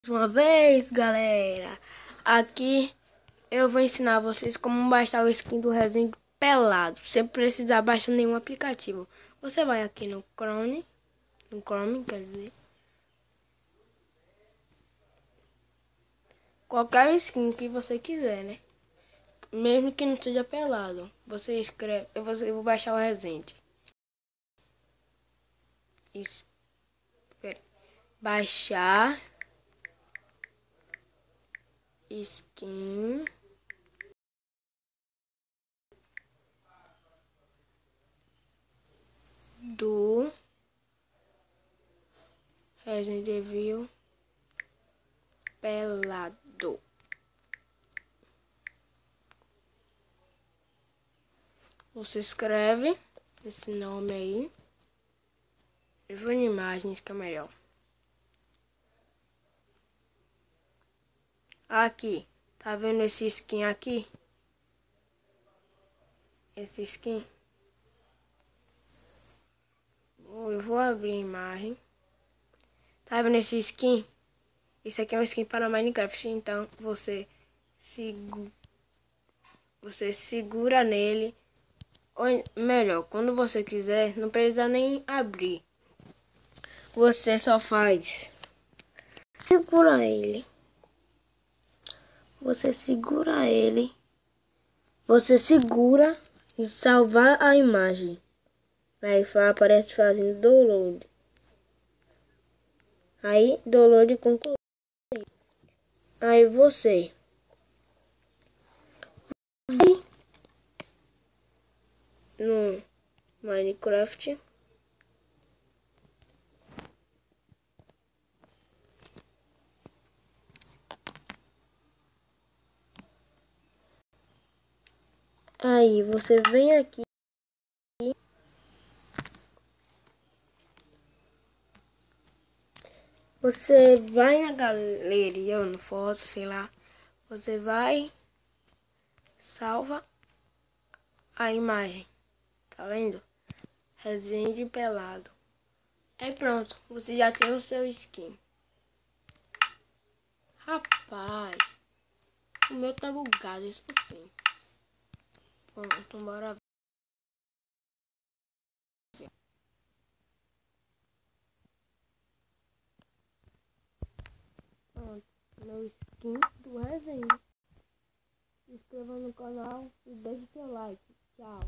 Uma vez, galera, aqui eu vou ensinar vocês como baixar o skin do Resident pelado, sem precisar baixar nenhum aplicativo. Você vai aqui no Chrome, quer dizer, qualquer skin que você quiser, né? Mesmo que não seja pelado, você escreve, eu vou baixar o Resident. Baixar skin do Resident Evil pelado. Você escreve esse nome aí. Eu vou em imagens que é melhor. Aqui, tá vendo esse skin aqui? Esse skin. Eu vou abrir a imagem. Tá vendo esse skin? Esse aqui é um skin para Minecraft. Então você segura nele. Ou melhor, quando você quiser, não precisa nem abrir. Você só faz. Segura ele. Você segura ele. Você segura e salvar a imagem. Aí aparece fazendo download. Aí download concluído. Aí você vai no Minecraft. Aí você vem aqui. Você vai na galeria ou no foto, sei lá. Você vai, salva a imagem. Tá vendo? Resident pelado. Aí pronto, você já tem o seu skin. Rapaz, o meu tá bugado, isso sim. Pronto, bora ver. Pronto, meu skin do Resident. Se inscreva no canal e deixe seu like. Tchau.